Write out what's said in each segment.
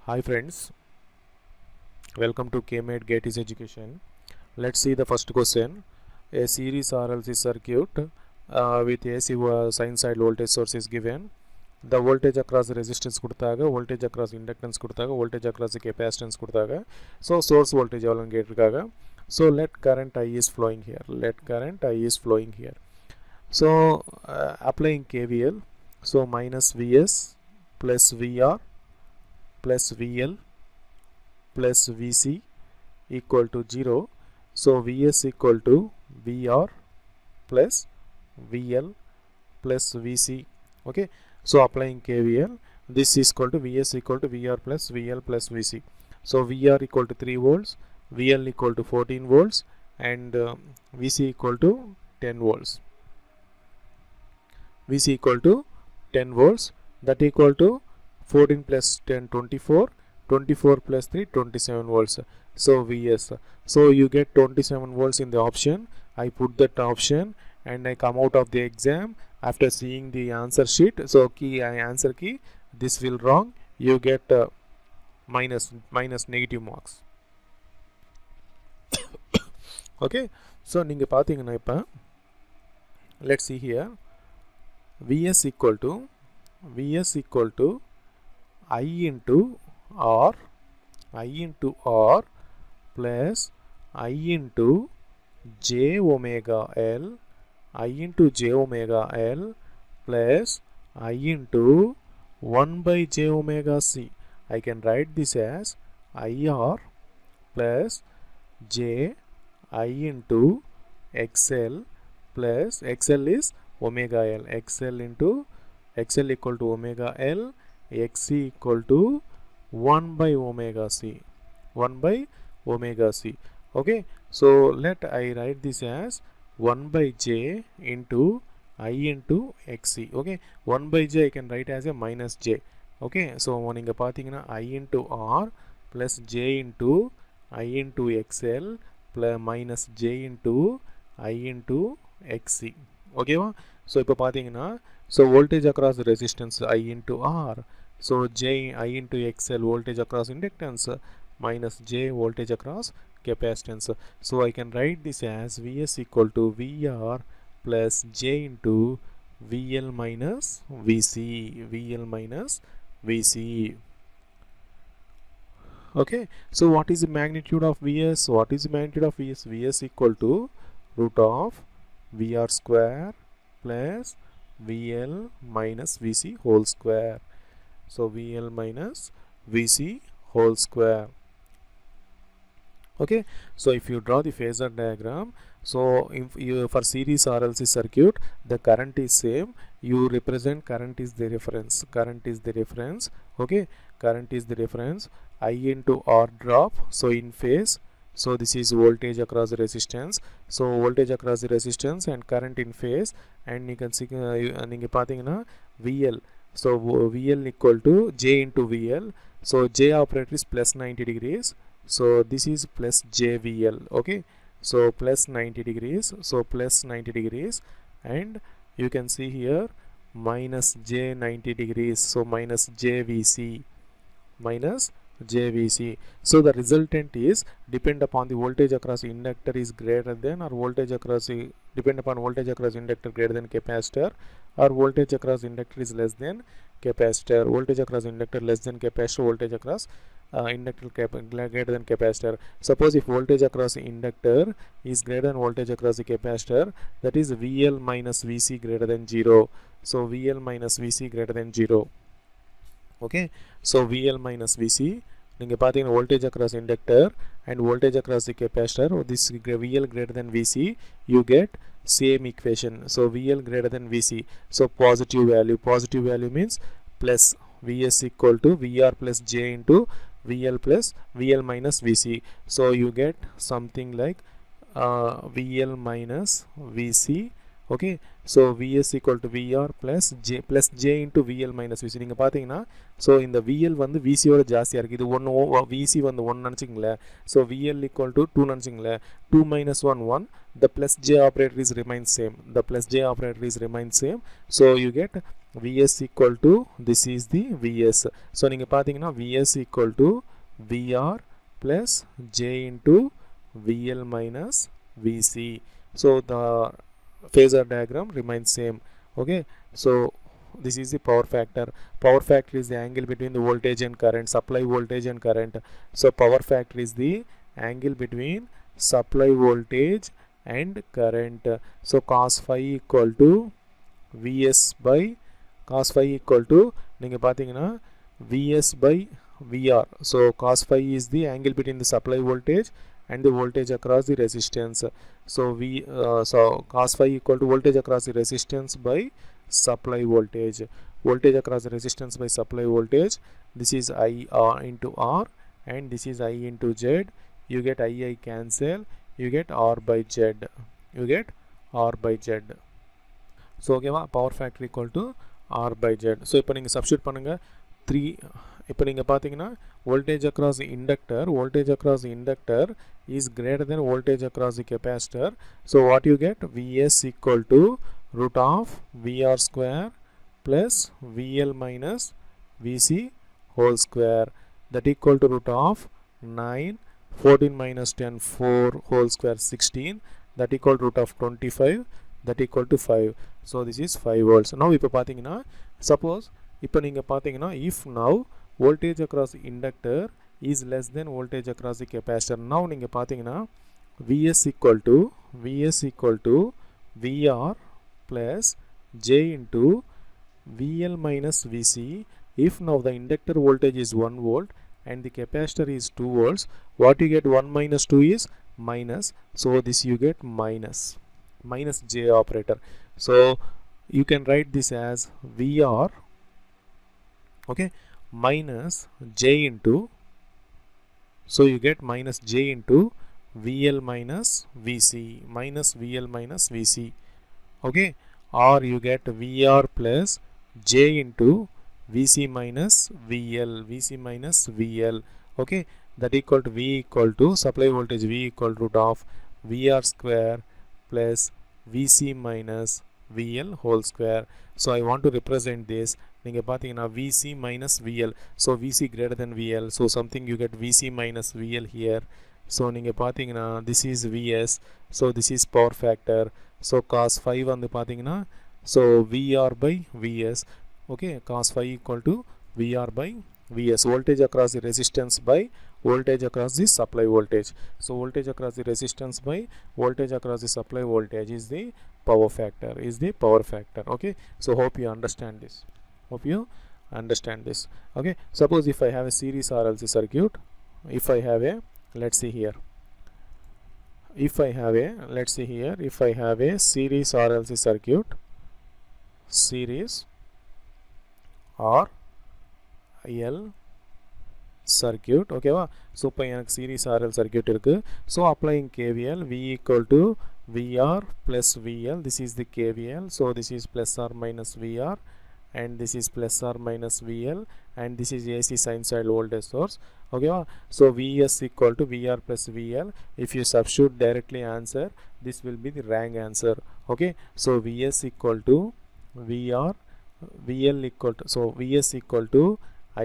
Hi friends, welcome to KMate GATES Education. Let's see the first question. A series RLC circuit with AC sinusoidal voltage source is given. The voltage across resistance கொடுத்தாங்க, voltage across inductance கொடுத்தாங்க, voltage across capacitance கொடுத்தாங்க. So source voltage எவ்வளோன்னு கேட்டிருக்காங்க. So let current I is flowing here. Let current I is flowing here. So applying KVL. So minus Vs plus VR plus VL plus Vc equal to 0. So Vs equal to VR plus VL plus Vc. Okay, so applying KVL, this is equal to Vs equal to VR plus VL plus Vc. So VR equal to 3 volts, VL equal to 14 volts, and Vc equal to 10 volts. Vc equal to 10 volts, that equal to 14 plus 10 24, 24 plus 3 27 volts. So Vs, so you get 27 volts in the option. I put that option and I come out of the exam after seeing the answer sheet. So key answer key, this will wrong, you get minus negative marks. Okay, so நீங்க பாத்தீங்கன்னா இப்ப let's see here. Vs equal to I into R plus I into j omega L plus I into 1 by j omega C. I can write this as IR plus j I into XL plus XL is omega L, XL into XL equal to omega L, XC equal to 1 by omega C, 1 by omega C. Okay, so let I write this as 1 by j into I into XC. Okay, 1 by j I can write as a minus j. Okay, so நீங்க பாத்தீங்கன்னா I into R plus j into I into XL plus minus j into I into XC. Okay, so இப்போ பாத்தீங்கன்னா so voltage across resistance I into R, so j I into XL voltage across inductance minus j voltage across capacitance. So I can write this as Vs equal to VR plus j into VL minus Vc, VL minus Vc. Okay, so what is the magnitude of Vs? What is the magnitude of Vs? Vs equal to root of VR square plus VL minus Vc whole square. So VL minus Vc whole square. Okay, so if you draw the phasor diagram, so if you for series RLC circuit the current is same, you represent current is the reference, okay, current is the reference. I into R drop, so in phase, so this is voltage across the resistance, so voltage across the resistance and current in phase. And you can see நீங்க பாத்தீங்கன்னா VL, so VL equal to J into VL, so J operator is plus 90 degrees, so this is plus JVL. Okay, so plus 90 degrees, so plus 90 degrees, and you can see here minus J 90 degrees, so minus JVC, minus JVC. So the resultant is depend upon the voltage across inductor is greater than or voltage across depend upon voltage across inductor greater than capacitor, or voltage across inductor is less than capacitor, voltage across inductor less than capacitor, voltage across inductor greater than capacitor. Suppose if voltage across inductor is greater than voltage across the capacitor, that is VL minus Vc greater than 0. So VL minus Vc greater than 0. Okay, so VL minus Vc, நீங்க பாத்தீங்கன்னா voltage across inductor and voltage across the capacitor, this VL greater than Vc, you get same equation. So VL greater than Vc, so positive value means plus Vs equal to VR plus J into VL plus VL minus Vc, so you get something like VL minus Vc. Okay, so Vs equal to VR plus J into VL minus Vc. நீங்க பாத்தீங்கன்னா so இந்த VL வந்து Vc ஓட ஜாஸ்தியா இருக்கு, இது 1 Vc வந்து 1 நினைச்சீங்களே, so VL equal to 2 நினைச்சீங்களே, 2 minus 1 1, the plus J operator is remains same, so you get Vs equal to this is the Vs. So நீங்கள் பார்த்தீங்கன்னா Vs equal to Vr plus J into VL minus Vc. So the phasor diagram remains same. Okay, so this is the power factor. Power factor is the angle between the voltage and current, supply voltage and current. So power factor is the angle between supply voltage and current. So cos phi equal to Vs by cos phi equal to நீங்கள் பார்த்தீங்கன்னா Vs by Vr. So cos phi is the angle between the supply voltage and the voltage across the resistance. So so cos phi equal to voltage across the resistance by supply voltage. Voltage across the resistance by supply voltage. This is I into R and this is I into Z. You get I cancel. You get R by Z. You get R by Z. So ஓகேவா, power factor equal to R by Z. So இப்போ நீங்கள் substitute பண்ணுங்கள் 3. இப்போ நீங்கள் பார்த்தீங்கன்னா voltage across the inductor is greater than voltage across the capacitor. So what you get? Vs equal to root of Vr square plus Vl minus Vc whole square, that equal to root of 9, 14 minus 10, 4 whole square 16, that equal to root of 25, that equal to 5. So this is 5 volts. Now இப்போ பார்த்தீங்கன்னா suppose இப்போ நீங்கள் பார்த்தீங்கன்னா if now voltage across the inductor is less than voltage across the capacitor. Now நீங்கள் பார்த்தீங்கன்னா Vs equal to Vr plus J into VL minus Vc. If now the inductor voltage is 1 volt and the capacitor is 2 volts, what you get? 1 minus 2 is minus. So this you get minus J operator. So you can write this as Vr, okay, minus J into, so you get minus J into VL minus Vc, okay, or you get Vr plus J into Vc minus VL, okay, that equal to V equal to supply voltage V equal to root of Vr square plus Vc minus VL whole square. So I want to represent this. நீங்கள் பார்த்தீங்கன்னா Vc minus VL, so Vc greater than VL, so something you get Vc minus VL here. So நீங்கள் பார்த்தீங்கன்னா this is Vs, so this is power factor. So cos phi வந்து பார்த்தீங்கன்னா so Vr by Vs, okay, cos phi equal to Vr by Vs, voltage across the resistance by voltage across the supply voltage. So voltage across the resistance by voltage across the supply voltage is the power factor, okay. So hope you understand this. Okay, suppose if I have a series RLC circuit, if I have a, let's see here, if I have a series RLC circuit, series RL circuit, okay va. So இப்போ எனக்கு series RL circuit இருக்கு. So applying KVL, V equal to Vr plus VL, this is the KVL. So this is plus or minus Vr and this is plus or minus VL and this is AC sinusoidal voltage source, okay va. So Vs equal to Vr plus VL. If you substitute directly answer, this will be the rank answer, okay. So Vs equal to Vr, VL equal to, so Vs equal to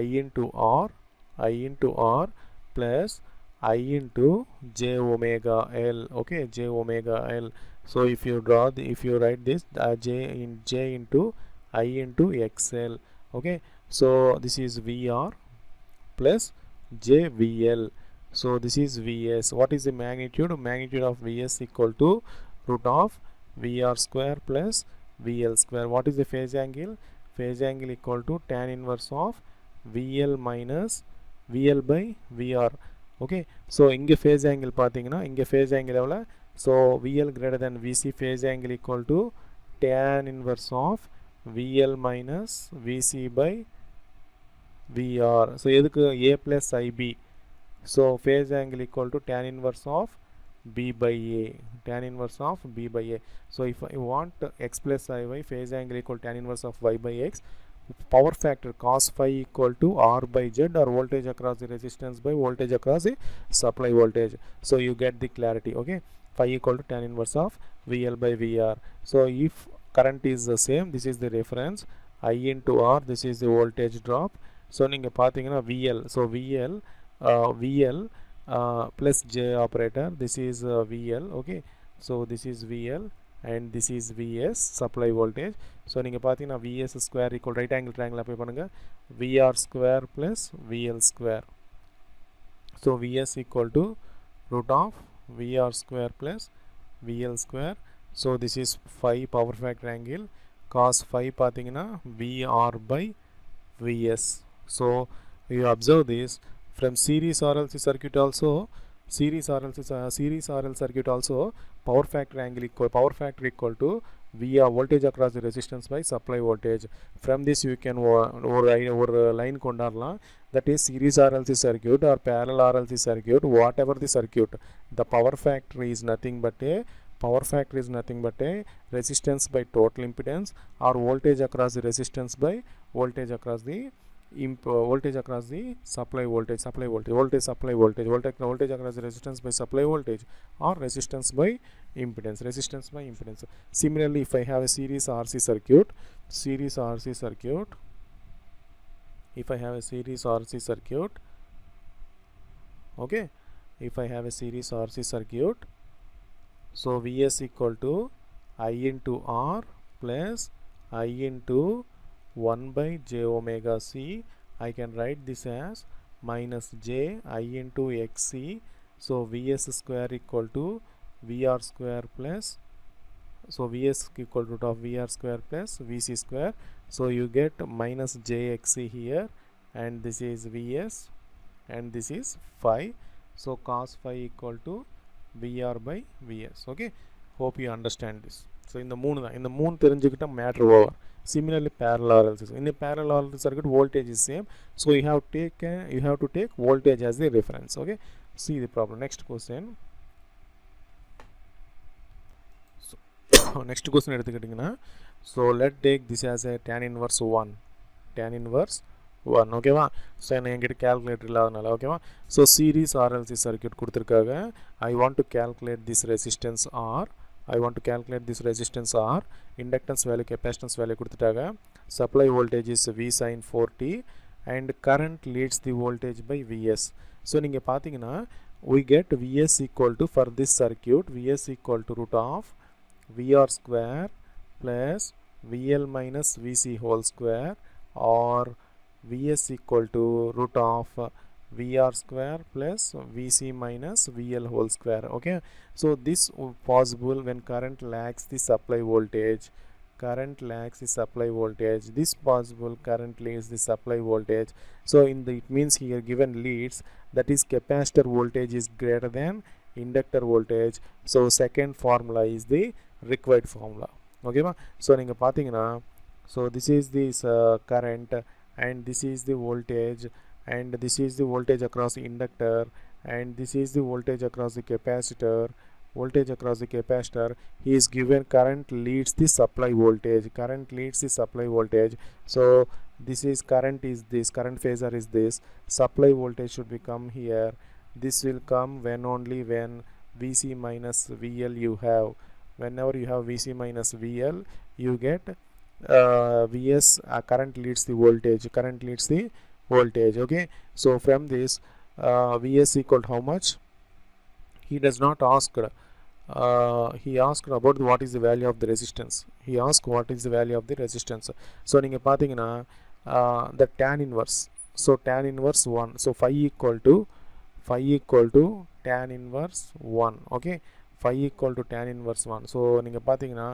I into R plus I into J omega L, okay, J omega L. So if you write this J into I into XL, okay. So this is Vr plus JVL. So this is Vs. What is the magnitude? Magnitude of Vs equal to root of Vr square plus VL square. What is the phase angle? Phase angle equal to tan inverse of VL minus VL by VR, okay. So இங்கே phase angle பார்த்தீங்கன்னா இங்கே phase angle எவ்வளோ? So VL greater than VC, phase angle equal to tan inverse of VL minus VC by VR. So எதுக்கு A plus IB, so phase angle equal to tan inverse of B by A, So if I want X plus IY, phase angle equal to tan inverse of Y by X, power factor cos phi equal to R by Z, or voltage across the resistance by voltage across the supply voltage. So you get the clarity, okay. Phi equal to tan inverse of VL by VR. So if current is the same, this is the reference, I into R, this is the voltage drop. So நீங்கள் பார்த்தீங்கன்னா VL, so VL plus J operator, this is VL, okay. So this is VL and this is VS supply voltage. So நீங்கள் பார்த்தீங்கன்னா VS square equal right angle triangle apply பண்ணுங்க, VR square plus VL square. So VS equal to root of VR square plus VL square. So this is phi power factor angle, cos phi பார்த்தீங்கன்னா VR by VS. So you observe this from series RLC circuit also, series RL circuit also, power factor equal to VR voltage across the resistance by supply voltage. From this you can ஒரு line கொண்டாடலாம், that is series RLC circuit or parallel RLC circuit, whatever the circuit, the power factor is nothing but a resistance by total impedance or voltage across the resistance by voltage across the supply voltage across the resistance by supply voltage or resistance by impedance. Similarly, if I have a series RC circuit, okay, if I have a series RC circuit, so Vs equal to I into R plus I into 1 by j omega c. I can write this as minus j I into xc. So Vs square equal to VR square plus, so Vs equal to root of VR square plus Vc square. So you get minus jxc here, and this is Vs and this is phi. So cos phi equal to VR by Vs. Okay, hope you understand this. So in the moon தெரிஞ்சுக்கிட்ட matter over. Similarly, parallel RLC. In a parallel RLC circuit, voltage is same. So you have to take voltage as the reference. Okay. See the problem. Next question. So next question எடுத்துக்கிட்டீங்கன்னா, so let take this as a tan inverse 1. ஓகேவா. So என்கிட்ட calculator இல்லாதனால, ஓகேவா. So series RLC circuit கொடுத்துருக்காங்க. I want to calculate this resistance R. Inductance value, capacitance value கொடுத்துட்டாங்க. Supply voltage is V sin 4t and current leads the voltage by Vs. So நீங்கள் பார்த்தீங்கன்னா, we get Vs equal to, for this circuit, Vs equal to root of VR square plus VL minus VC whole square, or Vs equal to root of VR square plus Vc minus VL whole square. Okay, so this possible when current lags the supply voltage. This possible current leads the supply voltage. So it means here given leads, that is capacitor voltage is greater than inductor voltage. So second formula is the required formula. Okay, so நீங்க பாத்தீங்கன்னா, so this is this current and this is the voltage, and this is the voltage across the inductor, and this is the voltage across the capacitor. He is given current leads the supply voltage. So this is current phasor is this, supply voltage should become here. This will come when only when Vc minus VL you have. Whenever you have Vc minus VL, you get Vs current leads the voltage. Okay, so from this Vs equal to how much? He does not ask. He asked about what is the value of the resistance. So நீங்க பாத்தீங்கன்னா, the tan inverse. So tan inverse 1. So phi equal to tan inverse 1. Okay, phi equal to tan inverse 1. So நீங்க பாத்தீங்கன்னா,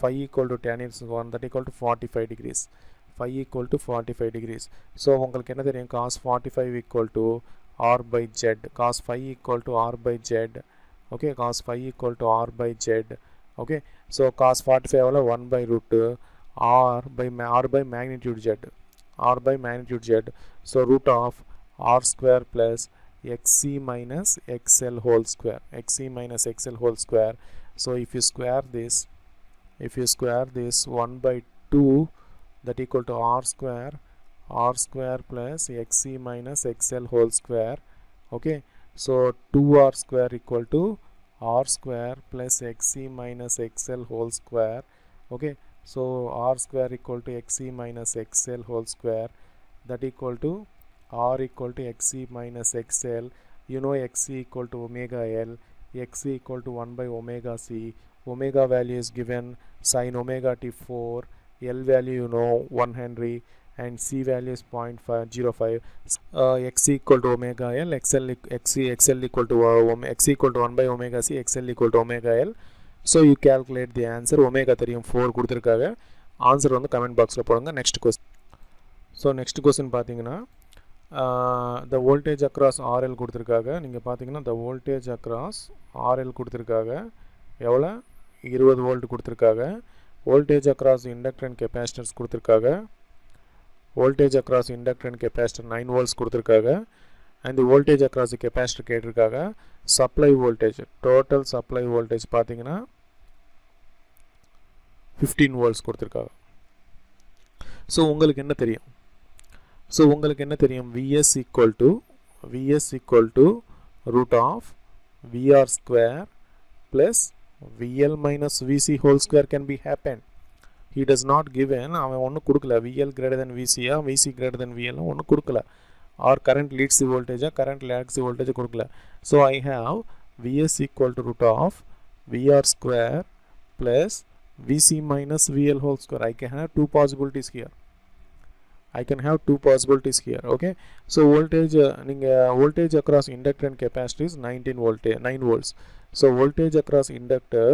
phi equal to tan inverse 1, that equal to 45 degrees. So உங்களுக்கு என்ன தெரியும்? cos 45 equal to R by Z. cos phi equal to R by Z. Okay, cos phi equal to R by Z. Okay, so cos 45 1 by root R by magnitude Z. So root of R square plus XC minus XL whole square. So if you square this 1 by 2, that equal to R square plus XC minus XL whole square. Okay, so 2R square equal to R square plus XC minus XL whole square. Okay, so r square equal to xc minus xl whole square, that equal to r equal to xc minus xl. You know xc equal to omega l, xc equal to 1 by omega c. Omega value is given sin omega t 4, l value you know 1 Henry, and c value is 0.05. X equal to omega l, xl equal to x equal to 1 by omega c, xl equal to omega l. So you calculate the answer. Omega 4 கொடுத்திருக்காங்க. Answer வந்து comment பாக்ஸில் போடுங்க. Next question. So next question பார்த்தீங்கன்னா the voltage across RL கொடுத்திருக்காங்க. நீங்கள் பார்த்தீங்கன்னா the voltage across RL கொடுத்திருக்காங்க. எவ்வளோ 20 வோல்ட் கொடுத்திருக்காங்க. voltage across inductor and capacitors கொடுத்திருக்காங்க. voltage across inductor and capacitor 9 volts கொடுத்திருக்காங்க. and the voltage across the capacitor கேட்டிருக்காங்க. supply voltage, total supply voltage பார்த்தீங்கன்னா 15 volts கொடுத்திருக்காங்க. ஸோ உங்களுக்கு என்ன தெரியும்? ஸோ உங்களுக்கு என்ன தெரியும்? Vs equal to root of VR square plus VL minus VC whole square can be happen. He does not given, அவன் ஒன்றும் கொடுக்கல. VL greater than VC VC greater than VL ஒன்றும் கொடுக்கல. or current leads the voltage current lags the voltage கொடுக்கல. So I have Vs equal to root of VR square plus VC minus VL whole square. I can have two possibilities here. Okay. So voltage voltage across inductor and capacitor is 9 volts. So voltage across inductor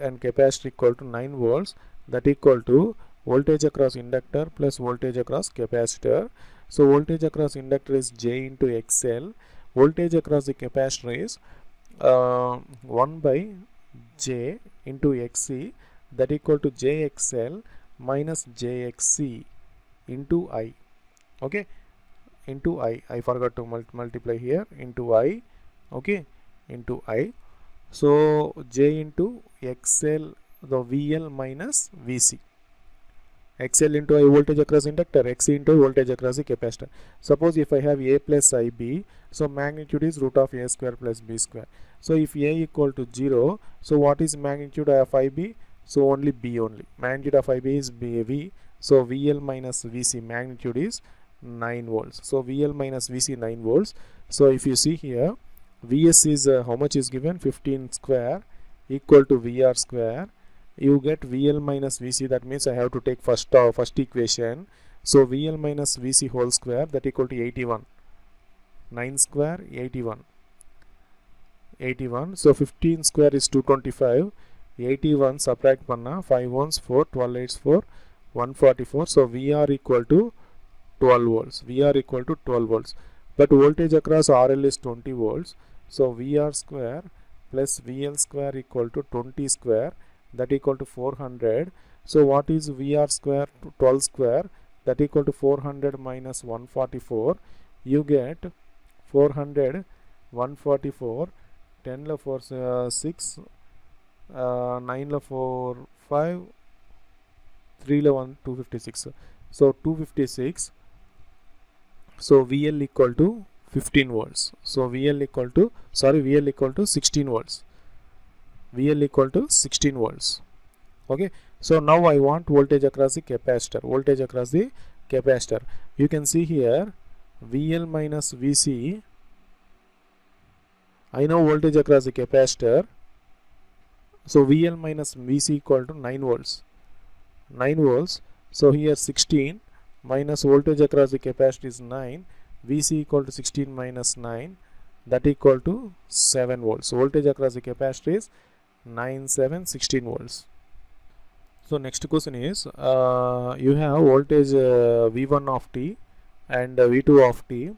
and capacitor equal to 9 volts, that equal to voltage across inductor plus voltage across capacitor. So voltage across inductor is J into XL, voltage across the capacitor is 1 by J into XC, that equal to JXL minus JXC into I. Okay, into I forgot to multiply here, into I. Okay, into I. So J into XL, the VL minus VC. XL into I voltage across inductor, XC into voltage across the capacitor. Suppose if I have A plus IB, so magnitude is root of A square plus B square. So if A equal to 0, so what is magnitude of IB? So only B only. Magnitude of IB is BV. So VL minus VC magnitude is 9 volts. So VL minus VC 9 volts. So if you see here, Vs is how much is given? 15 square equal to VR square. You get VL minus VC, that means I have to take first equation. So VL minus VC whole square, that equal to 81. 9 square 81. So 15 square is 225. 81 subtract panna 5 ones 4, 12 8s 4, 144. So VR equal to 12 volts. But voltage across RL is 20 volts. So VR square plus VL square equal to 20 square, that equal to 400. So what is VR square to 12 square, that equal to 400 minus 144. You get 400 144, 10 la 4 6, 9 la 4 5, 3 la 1 256. So 256. So VL equal to 15 volts. So VL equal to 16 volts. VL equal to 16 volts. Okay. So now I want voltage across the capacitor. You can see here VL minus VC. I know voltage across the capacitor. So VL minus VC equal to 9 volts. So here 16 minus voltage across the capacitor is 9. VC equal to 16 minus 9, that equal to 7 volts. So voltage across the capacitor is 9 7 16 volts. So next question is you have voltage V1 of t and V2 of t,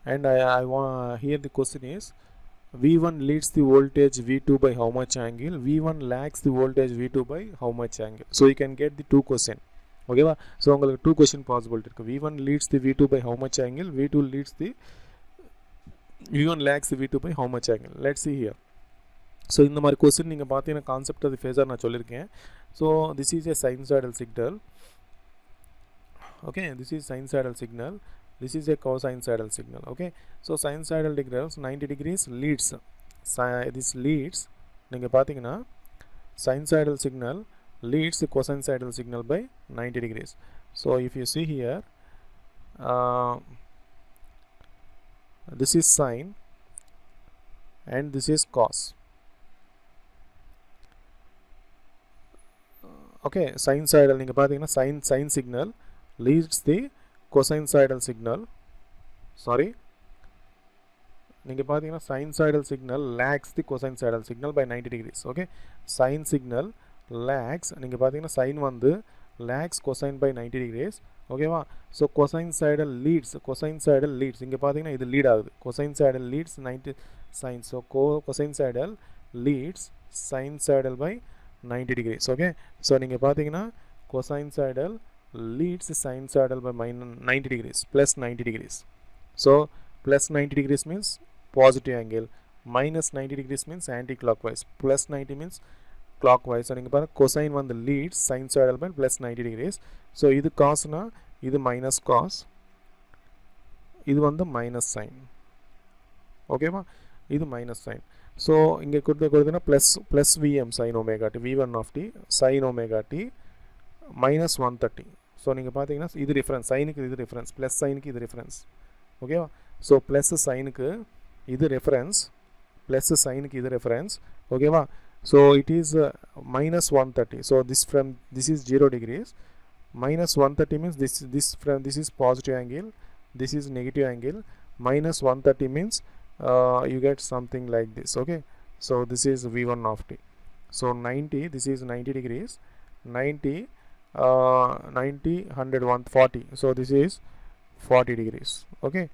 and I want here the question is V1 leads the voltage V2 by how much angle, V1 lags the voltage V2 by how much angle. So you can get the two question. Okay va? So உங்களுக்கு two question possibility இருக்கு. V1 leads the V2 by how much angle, V1 lags the V2 by how much angle. Let's see here. So இந்த மாதிரி question நீங்கள் பார்த்தீங்கன்னா concept of the phasor நான் சொல்லியிருக்கேன். So this is a sinusoidal signal. Okay, this is sinusoidal signal. This is a cosinusoidal signal. Okay, so sinusoidal signals 90 degrees leads. This leads நீங்கள் பார்த்தீங்கன்னா sinusoidal signal leads the cosinusoidal signal by 90 degrees. So if you see here, this is sine and this is cos. Okay, sinusoidal நீங்க பாத்தீங்கன்னா sine signal leads the cosinusoidal signal. Sorry, நீங்க பாத்தீங்கன்னா sinusoidal signal lags the cosinusoidal signal by 90 degrees. Okay, sine signal lags, நீங்க பாத்தீங்கன்னா sine வந்து lags cosine by 90 degrees. ஓகேவா? So cosinusoidal leads இங்கே பார்த்தீங்கன்னா இது லீட் ஆகுது. cosinusoidal leads 90 sine. So cosinusoidal leads sinusoidal by 90 degrees. Okay, so நீங்கள் பார்த்தீங்கன்னா cosinusoidal leads sinusoidal by 90 degrees plus 90 degrees. So plus 90 degrees means positive angle, minus 90 degrees means anti-clockwise, plus 90 means clockwise. So நீங்கள் பாருங்க cosine வந்து leads sinusoidal by plus 90 degrees. So இது காஸ்னா இது minus cos, இது வந்து minus sign. ஓகேவா? இது minus sign. So இங்கே கொடுத்தீங்கன்னா plus VM sine omega T, v1 of T sine omega T minus 130. So நீங்கள் பார்த்தீங்கன்னா இது ரிஃபரன்ஸ், சைனுக்கு இது ரிஃபரன்ஸ், ப்ளஸ் சைனுக்கு இது ரிஃபரன்ஸ். ஓகேவா? ஸோ ப்ளஸ் சைனுக்கு இது ரெஃபரன்ஸ், ப்ளஸ் சைனுக்கு இது ரெஃபரன்ஸ். ஓகேவா? So it is minus 130. So this is 0 degrees. Minus 130 means this is positive angle, this is negative angle. Minus 130 means you get something like this. Okay, so this is v1 of t. So 90, this is 90 degrees, 90 100 140. So this is 40 degrees. Okay,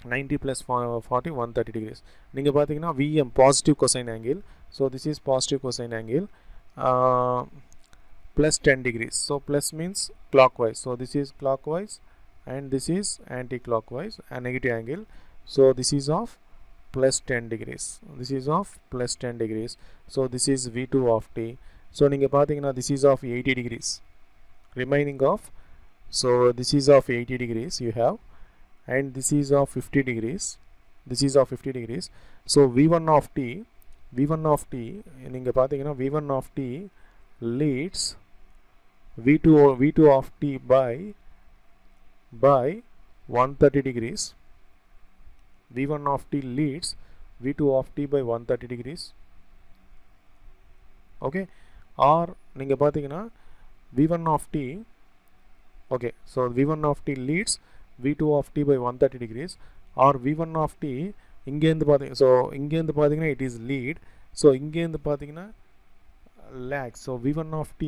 90 plus 40 130 degrees. நீங்க பாத்தீங்கன்னா vm positive cosine angle. So this is positive cosine angle plus 10 degrees. So plus means clockwise. So this is clockwise and this is anti-clockwise, a negative angle. So this is of plus 10 degrees. This is of plus 10 degrees. So this is v2 of t. So நீங்க பாத்தீங்கன்னா this is of 80 degrees. Remaining of, so this is of 80 degrees you have, and this is of 50 degrees. This is of 50 degrees. So v1 of t நீங்க பாத்தீங்கன்னா v1 of t leads v2 of t by 130 degrees. v1 of t leads v2 of t by 130 degrees. Okay, or நீங்க பாத்தீங்கன்னா v1 of t, okay, so v1 of t leads v2 of t by 130 degrees, or v1 of t இங்கே இருந்து பாத்தீங்க, so இங்கே இருந்து பாத்தீங்கன்னா it is lead, so இங்கே இருந்து பாத்தீங்கன்னா lags. So v1 of t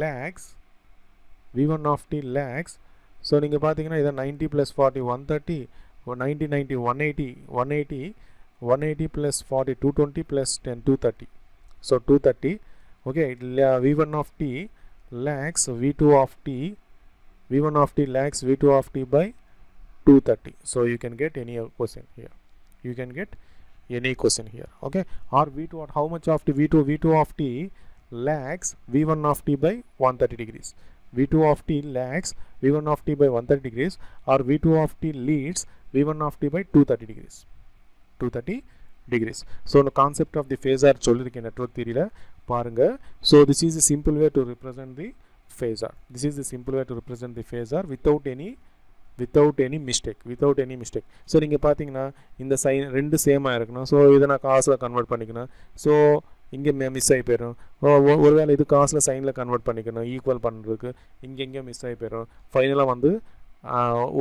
lags, v1 of t lags. So நீங்க பாத்தீங்கன்னா இத 90 plus 40 130, 90 90 180 plus 40 220 plus 10 230. So 230. Okay, v1 of t lags v2 of t, v1 of t lags v2 of t by 230. So you can get any question here. You can get any question here. Okay, or v2 or how much of t v2 of t lags v1 of t by 130 degrees. v2 of t lags v1 of t by 130 degrees, or v2 of t leads v1 of t by 230 degrees. 230 degrees. So the concept of the phasor சொல்லிருக்கேன் network theory ல பாருங்க. So this is a simple way to represent the phasor. This is the simple way to represent the phasor without any mistake. So நீங்கள் பார்த்தீங்கன்னா இந்த sign ரெண்டு சேமாக இருக்கணும். So இதை நான் காசில் கன்வெர்ட் பண்ணிக்கணும். ஸோ இங்கே மிஸ் ஆகி போயிடும். ஒருவேளை இது காசில் சைனில் கன்வெர்ட் பண்ணிக்கணும் ஈக்குவல் பண்ணுறதுக்கு, இங்கே மிஸ் ஆகி போயிடும். ஃபைனலாக வந்து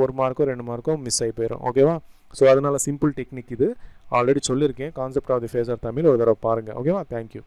1 மார்க்கோ 2 மார்க்கோ மிஸ் ஆகி போயிடும். ஓகேவா? ஸோ அதனால் சிம்பிள் டெக்னிக் இது ஆல்ரெடி சொல்லியிருக்கேன். Concept of the phasor Tamil ஒரு தடவை பாருங்கள். ஓகேவா? தேங்க்யூ.